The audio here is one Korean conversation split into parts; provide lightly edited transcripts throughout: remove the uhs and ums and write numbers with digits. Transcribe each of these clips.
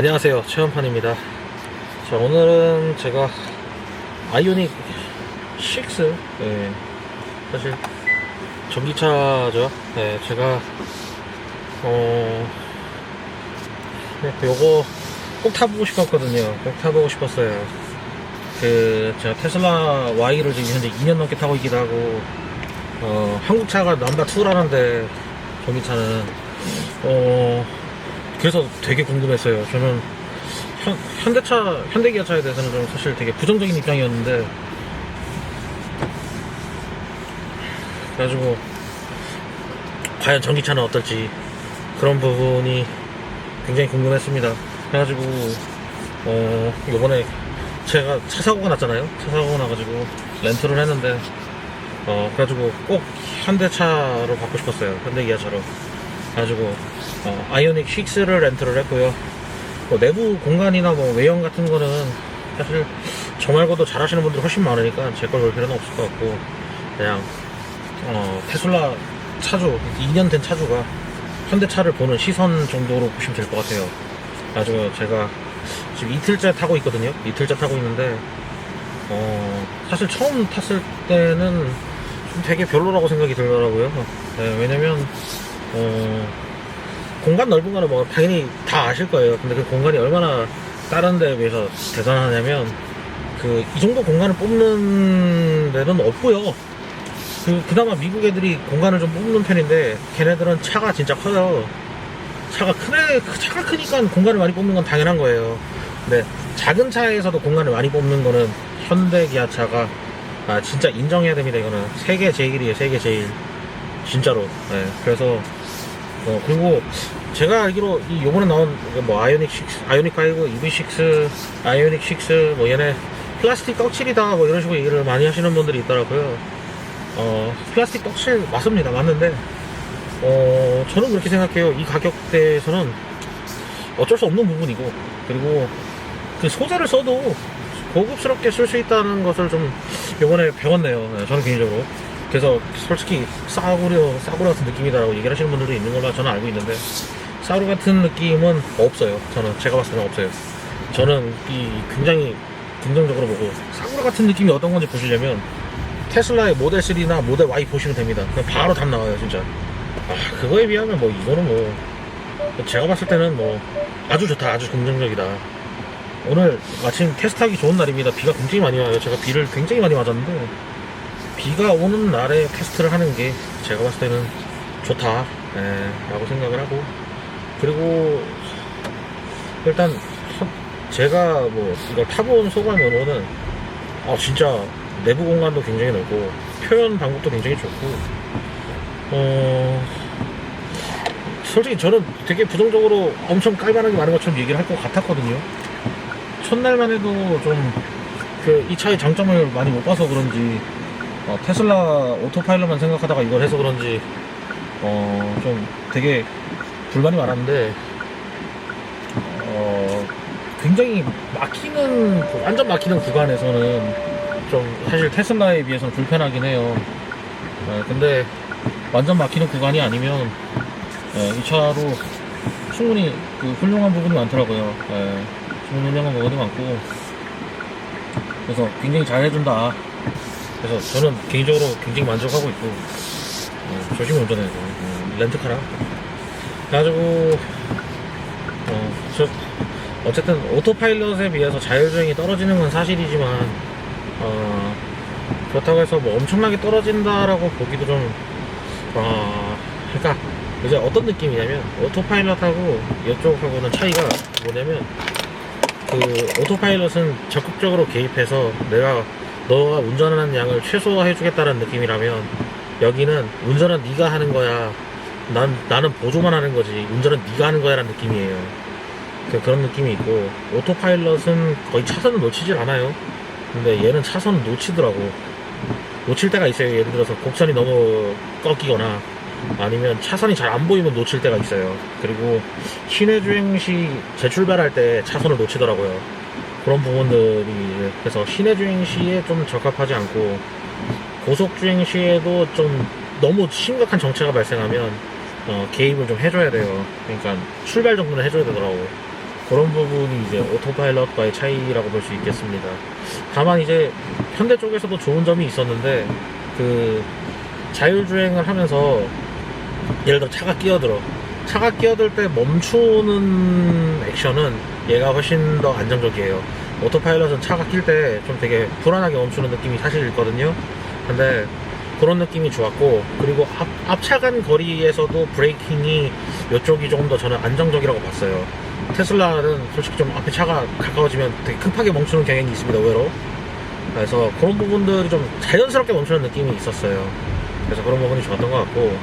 안녕하세요, 최원판입니다. 자, 오늘은 제가 아이오닉 6, 사실 전기차죠. 제가 요거 꼭 타보고 싶었거든요. 꼭 타보고 싶었어요. 제가 테슬라 Y를 지금 현재 2년 넘게 타고 있기도 하고, 한국차가 넘버2라는데 전기차는 그래서 되게 궁금했어요. 저는 현대기아차에 대해서는 좀 사실 되게 부정적인 입장이었는데, 그래가지고 과연 전기차는 어떨지 그런 부분이 굉장히 궁금했습니다. 그래가지고 요번에 제가 차 사고가 났잖아요. 차 사고가 나가지고 렌트를 했는데, 그래가지고 꼭 현대차로 받고 싶었어요. 현대기아차로. 그래가지고 아이오닉 6를 렌트를 했고요. 내부 공간이나 외형 같은 거는 사실 저 말고도 잘하시는 분들이 훨씬 많으니까 제 걸 볼 필요는 없을 것 같고, 그냥 테슬라 차주, 2년 된 차주가 현대차를 보는 시선 정도로 보시면 될 것 같아요. 그래가지고 제가 지금 이틀째 타고 있거든요. 이틀째 타고 있는데, 사실 처음 탔을 때는 좀 되게 별로라고 생각이 들더라고요. 왜냐면 공간 넓은 거는 당연히 다 아실 거예요. 근데 그 공간이 얼마나 다른 데에 비해서 대단하냐면, 이 정도 공간을 뽑는 데는 없고요. 그나마 미국 애들이 공간을 좀 뽑는 편인데, 걔네들은 차가 진짜 커요. 차가 크니까 공간을 많이 뽑는 건 당연한 거예요. 근데 작은 차에서도 공간을 많이 뽑는 거는 현대 기아차가 진짜 인정해야 됩니다. 이거는 세계 제일이에요. 세계 제일. 진짜로. 그래서 그리고 제가 알기로 요번에 나온 아이오닉 6, 아이오닉 5, EV6, 아이오닉 6 얘네 플라스틱 떡칠이다 이런 식으로 얘기를 많이 하시는 분들이 있더라고요. 플라스틱 떡칠 맞습니다. 맞는데 저는 그렇게 생각해요. 이 가격대에서는 어쩔 수 없는 부분이고, 그리고 그 소재를 써도 고급스럽게 쓸 수 있다는 것을 좀 요번에 배웠네요. 저는 개인적으로. 그래서 솔직히 싸구려 같은 느낌이다라고 얘기를 하시는 분들도 있는 걸로 저는 알고 있는데, 싸구려 같은 느낌은 없어요. 제가 봤을 때는 없어요. 저는 굉장히 긍정적으로 보고, 싸구려 같은 느낌이 어떤 건지 보시려면 테슬라의 모델 3나 모델 Y 보시면 됩니다. 그냥 바로 답 나와요, 진짜. 그거에 비하면 이거는 제가 봤을 때는 아주 좋다, 아주 긍정적이다. 오늘 마침 테스트하기 좋은 날입니다. 비가 굉장히 많이 와요. 제가 비를 굉장히 많이 맞았는데, 비가 오는 날에 테스트를 하는 게 제가 봤을 때는 좋다 라고 생각을 하고, 그리고 일단 제가 이걸 타본 소감으로는 진짜 내부 공간도 굉장히 넓고 표현 방법도 굉장히 좋고, 솔직히 저는 되게 부정적으로 엄청 깔만하게 많은 것처럼 얘기를 할 것 같았거든요. 첫날만 해도 좀 이 차의 장점을 많이 못 봐서 그런지, 테슬라 오토파일럿만 생각하다가 이걸 해서 그런지 좀 되게 불만이 많았는데, 굉장히 완전 막히는 구간에서는 좀 사실 테슬라에 비해서는 불편하긴 해요. 근데 완전 막히는 구간이 아니면 이 차로 충분히 훌륭한 부분이 많더라고요. 충분히 훌륭한 부분이 많고, 그래서 굉장히 잘 해준다. 그래서 저는 개인적으로 굉장히 만족하고 있고, 조심히 운전해야 돼. 렌트카라. 그래가지고 어쨌든 오토파일럿에 비해서 자율주행이 떨어지는 건 사실이지만, 그렇다고 해서 엄청나게 떨어진다라고 보기도 좀, 그러니까 이제 어떤 느낌이냐면, 오토파일럿하고 이쪽하고는 차이가 뭐냐면, 오토파일럿은 적극적으로 개입해서 너가 운전하는 양을 최소화해 주겠다는 느낌이라면, 여기는 운전은 네가 하는 거야, 나는 보조만 하는 거지, 운전은 네가 하는 거야 라는 느낌이에요. 그런 느낌이 있고, 오토파일럿은 거의 차선을 놓치질 않아요. 근데 얘는 차선을 놓치더라고. 놓칠 때가 있어요. 예를 들어서 곡선이 너무 꺾이거나, 아니면 차선이 잘 안 보이면 놓칠 때가 있어요. 그리고 시내 주행 시 재출발할 때 차선을 놓치더라고요. 그런 부분들이, 그래서 시내 주행 시에 좀 적합하지 않고, 고속 주행 시에도 좀 너무 심각한 정체가 발생하면 개입을 좀 해줘야 돼요. 그러니까 출발 정도는 해줘야 되더라고. 그런 부분이 이제 오토파일럿과의 차이라고 볼 수 있겠습니다. 다만 이제 현대 쪽에서도 좋은 점이 있었는데 그 자율주행을 하면서 예를 들어 차가 끼어들 때 멈추는 액션은 얘가 훨씬 더 안정적이에요. 오토파일럿은 차가 낄 때 좀 되게 불안하게 멈추는 느낌이 사실 있거든요. 근데 그런 느낌이 좋았고, 그리고 앞차간 거리에서도 브레이킹이 이쪽이 조금 더 저는 안정적이라고 봤어요. 테슬라는 솔직히 좀 앞에 차가 가까워지면 되게 급하게 멈추는 경향이 있습니다, 의외로. 그래서 그런 부분들이 좀 자연스럽게 멈추는 느낌이 있었어요. 그래서 그런 부분이 좋았던 것 같고,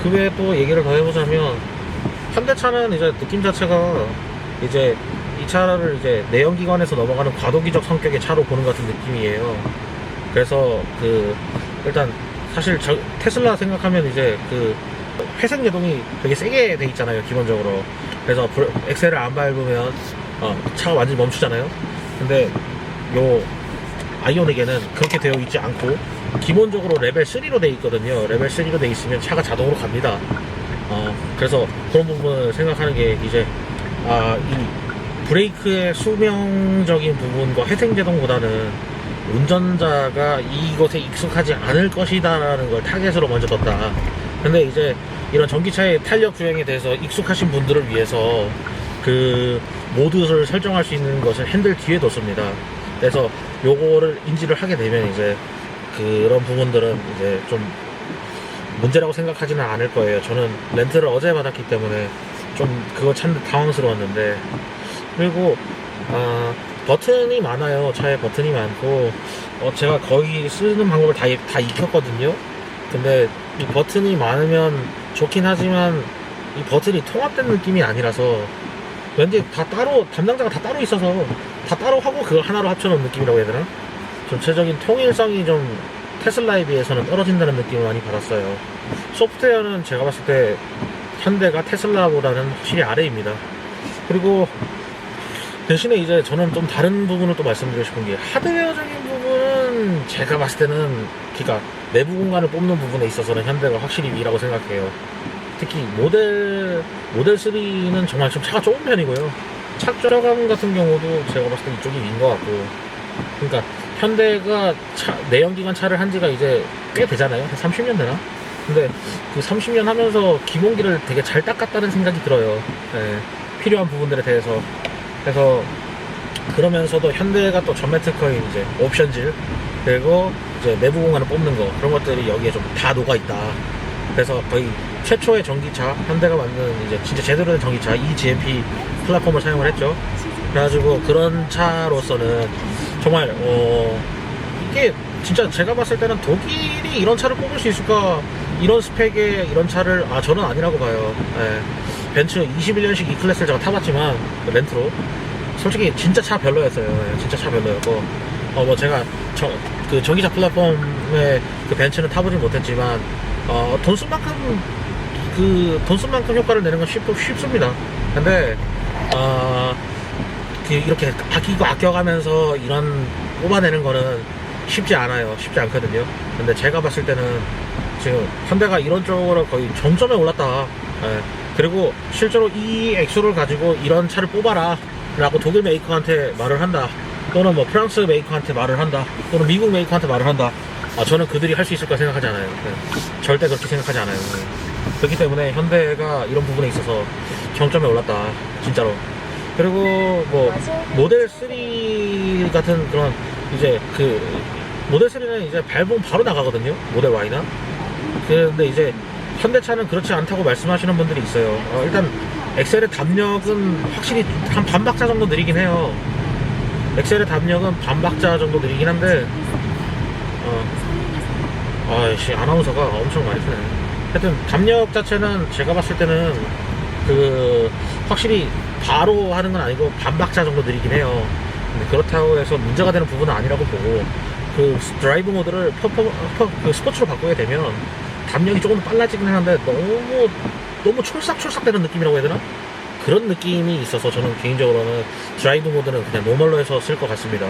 그 외에 또 얘기를 더 해보자면, 현대차는 이제 느낌 자체가 이제 이 차를 이제 내연기관에서 넘어가는 과도기적 성격의 차로 보는 것 같은 느낌이에요. 그래서 일단 사실 테슬라 생각하면 이제 회생 제동이 되게 세게 돼 있잖아요, 기본적으로. 그래서 엑셀을 안 밟으면 차가 완전히 멈추잖아요. 근데 요 아이오닉에는 그렇게 되어 있지 않고 기본적으로 레벨 3로 돼 있거든요. 레벨 3로 돼 있으면 차가 자동으로 갑니다. 그래서 그런 부분을 생각하는 게 이제 이 브레이크의 수명적인 부분과 회생제동보다는 운전자가 이것에 익숙하지 않을 것이다 라는 걸 타겟으로 먼저 뒀다. 근데 이제 이런 전기차의 탄력 주행에 대해서 익숙하신 분들을 위해서 그 모드를 설정할 수 있는 것을 핸들 뒤에 뒀습니다. 그래서 요거를 인지를 하게 되면 이제 그런 부분들은 이제 좀 문제라고 생각하지는 않을 거예요. 저는 렌트를 어제 받았기 때문에 좀 그거 찾는 데 당황스러웠는데, 그리고 버튼이 많아요. 차에 버튼이 많고 제가 거의 쓰는 방법을 다 익혔거든요. 근데 이 버튼이 많으면 좋긴 하지만 이 버튼이 통합된 느낌이 아니라서 왠지 다 따로, 담당자가 다 따로 있어서 다 따로 하고 그걸 하나로 합쳐놓은 느낌이라고 해야 되나? 전체적인 통일성이 좀 테슬라에 비해서는 떨어진다는 느낌을 많이 받았어요. 소프트웨어는 제가 봤을 때 현대가 테슬라보다는 확실히 아래입니다. 그리고 대신에 이제 저는 좀 다른 부분을 또 말씀드리고 싶은 게, 하드웨어적인 부분은 제가 봤을 때는 그러니까 내부 공간을 뽑는 부분에 있어서는 현대가 확실히 위라고 생각해요. 특히 모델 3는 정말 좀 차가 좁은 편이고요. 착좌감 같은 경우도 제가 봤을 때 이쪽이 위인 것 같고, 그러니까 현대가 내연기관 차를 한 지가 이제 꽤 되잖아요. 한 30년 되나? 근데 그 30년 하면서 기본기를 되게 잘 닦았다는 생각이 들어요. 네, 필요한 부분들에 대해서. 그래서 그러면서도 현대가 또 전매 특허인 이제 옵션질, 그리고 이제 내부 공간을 뽑는 거, 그런 것들이 여기에 좀 다 녹아 있다. 그래서 거의 최초의 전기차, 현대가 만든 이제 진짜 제대로 된 전기차 eGMP 플랫폼을 사용을 했죠. 그래가지고 그런 차로서는 정말 이게 진짜 제가 봤을 때는 독일이 이런 차를 뽑을 수 있을까, 이런 스펙의 이런 차를 저는 아니라고 봐요. 네. 벤츠 21년식 E클래스를 제가 타봤지만 렌트로 솔직히 진짜 차 별로였어요. 네. 진짜 차 별로였고 뭐 제가 그 전기차 플랫폼의 그 벤츠는 타보진 못했지만 돈 쓴 만큼 효과를 내는 건 쉽습니다. 근데 이렇게 아껴가면서 이런 뽑아내는 거는 쉽지 않거든요. 근데 제가 봤을 때는 지금 현대가 이런 쪽으로 거의 정점에 올랐다. 예. 그리고 실제로 이 액수를 가지고 이런 차를 뽑아라 라고 독일 메이커한테 말을 한다, 또는 뭐 프랑스 메이커한테 말을 한다, 또는 미국 메이커한테 말을 한다. 저는 그들이 할 수 있을 거라 생각하지 않아요. 절대 그렇게 생각하지 않아요. 그렇기 때문에 현대가 이런 부분에 있어서 정점에 올랐다, 진짜로. 그리고 뭐 모델 3 같은 그런 이제 모델 3는 이제 밟으면 바로 나가거든요, 모델 Y나. 근데 이제 현대차는 그렇지 않다고 말씀하시는 분들이 있어요. 일단 엑셀의 담력은 확실히 한 반박자 정도 느리긴 해요. 엑셀의 담력은 반박자 정도 느리긴 한데 아나운서가 엄청 많이 크네. 하여튼 담력 자체는 제가 봤을 때는 확실히 바로 하는 건 아니고 반박자 정도 느리긴 해요. 근데 그렇다고 해서 문제가 되는 부분은 아니라고 보고, 드라이브 모드를 스포츠로 바꾸게 되면 담력이 조금 빨라지긴 하는데 너무 촐싹되는 느낌이라고 해야 되나? 그런 느낌이 있어서 저는 개인적으로는 드라이브 모드는 그냥 노멀로 해서 쓸 것 같습니다.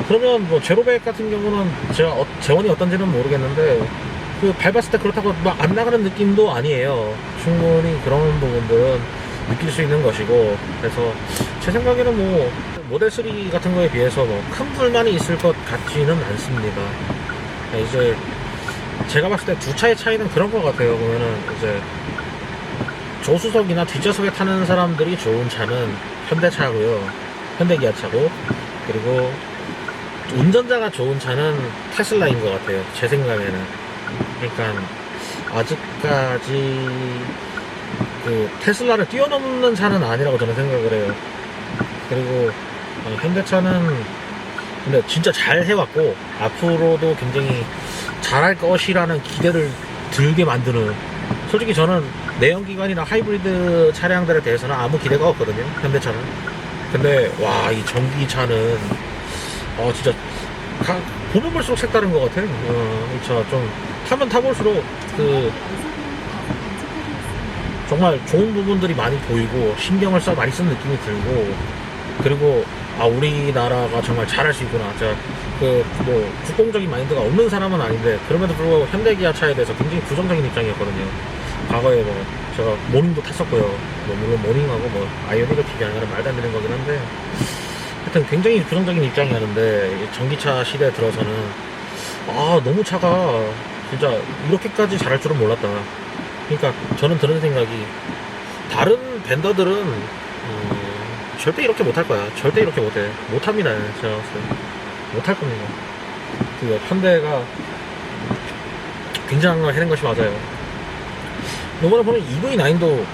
그러면 뭐 제로백 같은 경우는 제가 재원이 어떤지는 모르겠는데 밟았을 때 그렇다고 막 안 나가는 느낌도 아니에요. 충분히 그런 부분들은 느낄 수 있는 것이고, 그래서 제 생각에는 뭐 모델 3 같은 거에 비해서 뭐 큰 불만이 있을 것 같지는 않습니다. 이제 제가 봤을 때 두 차의 차이는 그런 것 같아요. 보면은 이제 조수석이나 뒷좌석에 타는 사람들이 좋은 차는 현대차고요, 현대기아차고, 그리고 운전자가 좋은 차는 테슬라인 것 같아요, 제 생각에는. 그러니까 아직까지 그 테슬라를 뛰어넘는 차는 아니라고 저는 생각을 해요. 그리고 현대차는 근데 진짜 잘 해왔고 앞으로도 굉장히 잘할 것이라는 기대를 들게 만드는, 솔직히 저는 내연기관이나 하이브리드 차량들에 대해서는 아무 기대가 없거든요, 현대차는. 근데 와, 이 전기차는 진짜 보면 볼수록 색다른 것 같아요. 이 차 좀 타면 타볼수록 그 정말 좋은 부분들이 많이 보이고 신경을 많이 쓴 느낌이 들고, 그리고 우리나라가 정말 잘할 수 있구나. 제가 뭐 국공적인 마인드가 없는 사람은 아닌데 그럼에도 불구하고 현대기아차에 대해서 굉장히 부정적인 입장이었거든요. 과거에 뭐 제가 모닝도 탔었고요. 뭐 물론 모닝하고 뭐 아이오닉을 비교하는 건 말도 안 되는 거긴 한데, 하여튼 굉장히 부정적인 입장이었는데 전기차 시대에 들어서는 너무 차가 진짜 이렇게까지 잘할 줄은 몰랐다. 그러니까 저는 드는 생각이, 다른 벤더들은 절대 이렇게 못할 거야. 절대 이렇게 못해. 못합니다. 제가 봤을 때 못할 겁니다. 그 현대가 굉장한 걸 해낸 것이 맞아요. 이번에 보면 EV9도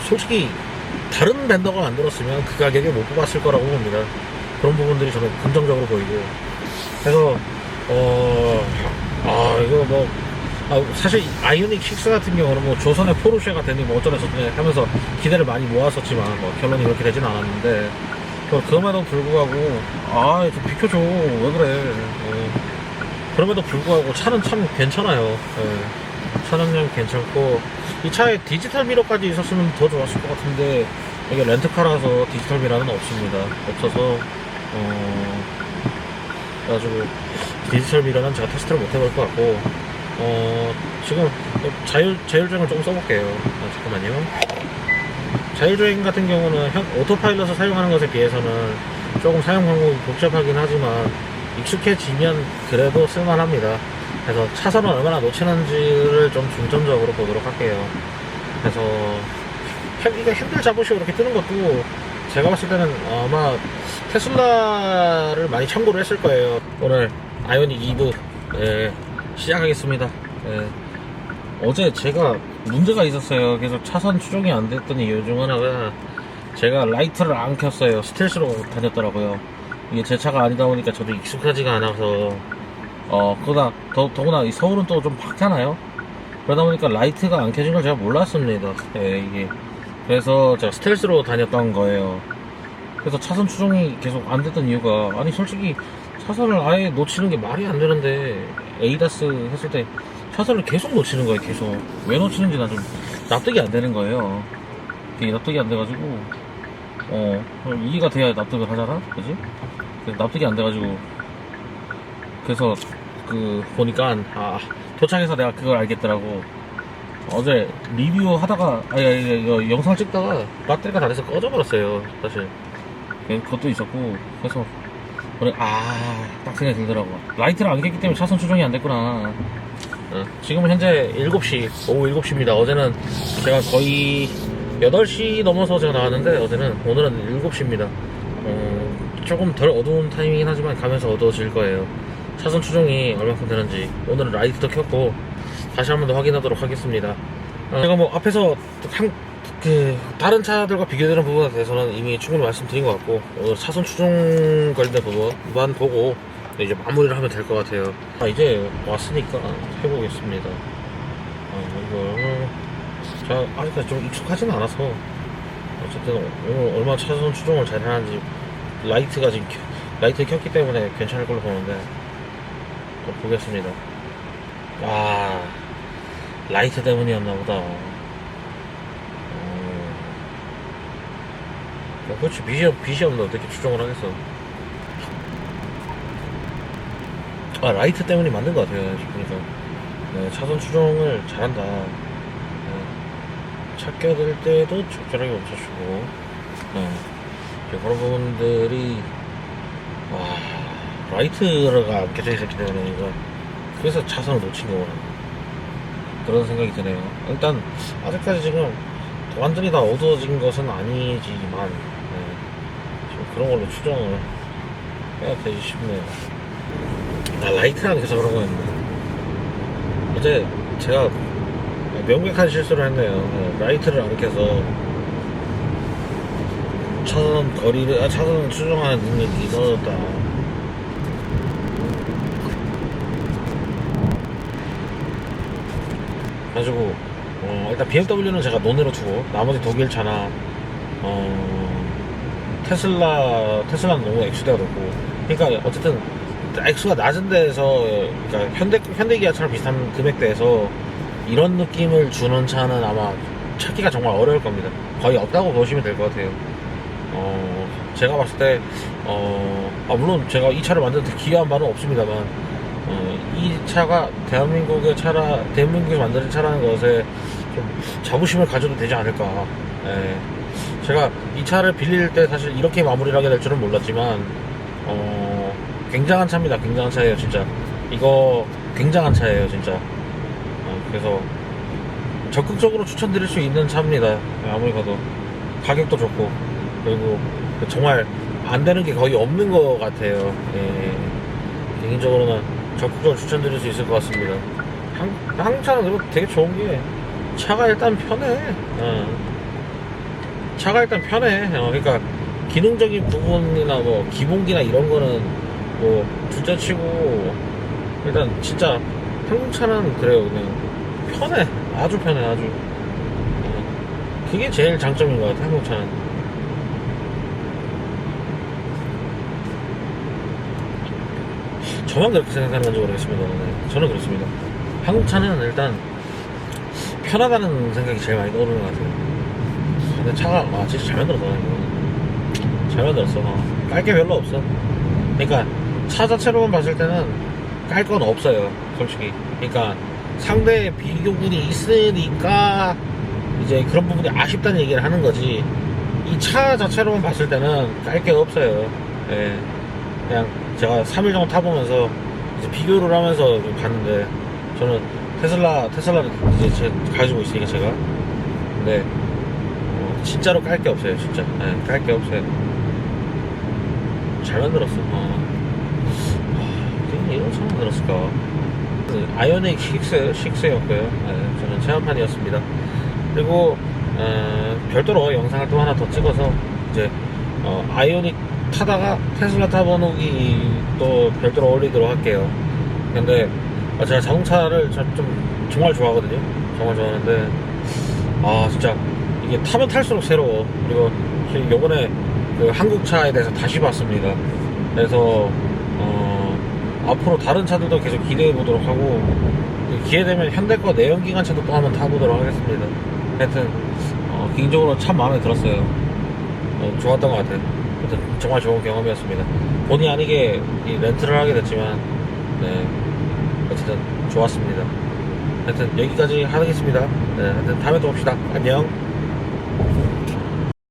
솔직히 다른 벤더가 만들었으면 그 가격에 못 뽑았을 거라고 봅니다. 그런 부분들이 저는 긍정적으로 보이고, 그래서 이거 뭐 사실 아이오닉 6 같은 경우는 뭐 조선의 포르쉐가 되니 뭐 어쩌네 저쩌네 하면서 기대를 많이 모았었지만 뭐 결론이 그렇게 되진 않았는데, 그럼에도 불구하고 좀 비켜줘, 왜 그래. 그럼에도 불구하고 차는 참 괜찮아요. 차량량 괜찮고, 이 차에 디지털 미러까지 있었으면 더 좋았을 것 같은데 이게 렌트카라서 디지털 미러는 없어서 그래가지고 디지털 미러는 제가 테스트를 못 해볼 것 같고, 지금 자율주행을 조금 써볼게요. 잠깐만요. 자율주행 같은 경우는 오토파일럿을 사용하는 것에 비해서는 조금 사용 방법이 복잡하긴 하지만 익숙해지면 그래도 쓸만합니다. 그래서 차선을 얼마나 놓치는지를 좀 중점적으로 보도록 할게요. 그래서 이거 핸들 잡으시고 이렇게 뜨는 것도 제가 봤을 때는 아마 테슬라를 많이 참고를 했을 거예요. 오늘 아이오닉 2부 시작하겠습니다. 어제 제가 문제가 있었어요. 그래서 차선 추종이 안 됐던 이유 중 하나가 제가 라이트를 안 켰어요. 스텔스로 다녔더라고요. 이게 제 차가 아니다 보니까 저도 익숙하지가 않아서 더구나 이 서울은 또 좀 밝잖아요. 그러다 보니까 라이트가 안 켜진 걸 제가 몰랐습니다. 이게 그래서 제가 스텔스로 다녔던 거예요. 그래서 차선 추종이 계속 안 됐던 이유가, 아니 솔직히 차선을 아예 놓치는 게 말이 안 되는데 에이다스 했을 때 차선을 계속 놓치는 거예요. 계속 왜 놓치는지 난 좀 납득이 안 되는 거예요. 이게 납득이 안 돼가지고 이해가 돼야 납득을 하잖아, 그지? 납득이 안 돼가지고, 그래서 보니까 도착해서 내가 그걸 알겠더라고. 어제 리뷰 하다가 이거 영상 찍다가 배터리가 다 돼서 꺼져버렸어요, 사실. 그것도 있었고, 그래서 딱 생각이 들더라고. 라이트를 안 켰기 때문에 차선 추종이 안 됐구나. 지금은 현재 7시, 오후 7시입니다. 어제는 제가 거의 8시 넘어서 제가 나왔는데, 오늘은 7시입니다. 조금 덜 어두운 타이밍이긴 하지만 가면서 어두워질 거예요. 차선 추종이 얼마큼 되는지 오늘은 라이트도 켰고 다시 한 번 더 확인하도록 하겠습니다. 제가 뭐 앞에서 다른 차들과 비교되는 부분에 대해서는 이미 충분히 말씀드린 것 같고, 오늘 차선 추종 관련된 부분만 보고 이제 마무리를 하면 될 것 같아요. 이제 왔으니까 해보겠습니다. 이걸 제가 아직까지 좀 익숙하진 않아서 어쨌든 오늘 얼마나 차선 추종을 잘 하는지, 라이트가 지금 라이트를 켰기 때문에 괜찮을 걸로 보는데 또 보겠습니다. 라이트 때문이었나 보다. 그렇지, 빛이 없는데 어떻게 추종을 하겠어. 라이트 때문이 맞는 것 같아요, 보니까. 차선 추종을 잘한다. 차 껴들 때도 적절하게 멈춰주고, 이제 그런 부분들이, 라이트가 안 켜져 있었기 때문에, 그래서 차선을 놓친 거구나. 그런 생각이 드네요. 일단, 아직까지 지금, 완전히 다 어두워진 것은 아니지만, 좀 그런 걸로 추정을 해야 되지 싶네요. 라이트라는 게 그런 거였네. 어제 제가 명백한 실수를 했네요. 라이트를 안 켜서 차선 추정하는 능력이 떨어졌다. 그래가지고 일단 BMW는 제가 논으로 두고 나머지 독일 차나 테슬라는 너무 액수대가 높고, 그러니까 어쨌든 액수가 낮은 데에서, 그러니까 현대기아차랑 비슷한 금액대에서 이런 느낌을 주는 차는 아마 찾기가 정말 어려울 겁니다. 거의 없다고 보시면 될 것 같아요. 제가 봤을 때, 물론 제가 이 차를 만드는데 기여한 바는 없습니다만, 이 차가 대한민국에서 만드는 차라는 것에 좀 자부심을 가져도 되지 않을까. 제가 이 차를 빌릴 때 사실 이렇게 마무리를 하게 될 줄은 몰랐지만, 굉장한 차입니다. 굉장한 차예요, 진짜. 이거 굉장한 차예요, 진짜. 그래서 적극적으로 추천드릴 수 있는 차입니다. 아무리 봐도 가격도 좋고, 그리고 정말 안 되는 게 거의 없는 것 같아요. 개인적으로는 적극적으로 추천드릴 수 있을 것 같습니다. 한국 차는 그리고 되게 좋은 게 차가 일단 편해. 차가 일단 편해. 그러니까 기능적인 부분이나 뭐 기본기나 이런 거는 뭐 둘째치고, 일단 진짜 한국 차는 그래요. 그냥 편해. 아주 편해. 아주. 그게 제일 장점인 것 같아, 한국 차는. 저만 그렇게 생각하는 건지 모르겠습니다. 저는 그렇습니다. 한국 차는 일단 편하다는 생각이 제일 많이 떠오르는 것 같아요. 근데 차가 진짜 잘 만들었다. 잘 만들었어. 깔 게 별로 없어. 그러니까 차 자체로만 봤을 때는 깔 건 없어요, 솔직히. 그러니까 상대 비교군이 있으니까 이제 그런 부분이 아쉽다는 얘기를 하는 거지, 이 차 자체로만 봤을 때는 깔 게 없어요. 그냥 제가 3일 정도 타보면서 이제 비교를 하면서 봤는데, 저는 테슬라를 이제 가지고 있으니까 제가. 근데 진짜로 깔 게 없어요, 진짜. 깔 게 없어요. 잘 만들었어. 이런 차 만들었을까? 아이오닉 6였고요. 저는 체험판이었습니다. 그리고 별도로 영상을 또 하나 더 찍어서 이제 아이오닉 타다가 테슬라 타보기 또 별도로 올리도록 할게요. 근데 제가 자동차를 좀 정말 좋아하거든요. 정말 좋아하는데 진짜 이게 타면 탈수록 새로워. 그리고 요번에 그 한국차에 대해서 다시 봤습니다. 그래서 앞으로 다른 차들도 계속 기대해 보도록 하고, 기회 되면 현대 거 내연기관차도 또 한번 타보도록 하겠습니다. 하여튼 개인적으로 참 마음에 들었어요. 좋았던 것 같아요. 하여튼 정말 좋은 경험이었습니다. 본의 아니게 이 렌트를 하게 됐지만, 어쨌든 좋았습니다. 하여튼 여기까지 하겠습니다. 하여튼 다음에 또 봅시다. 안녕.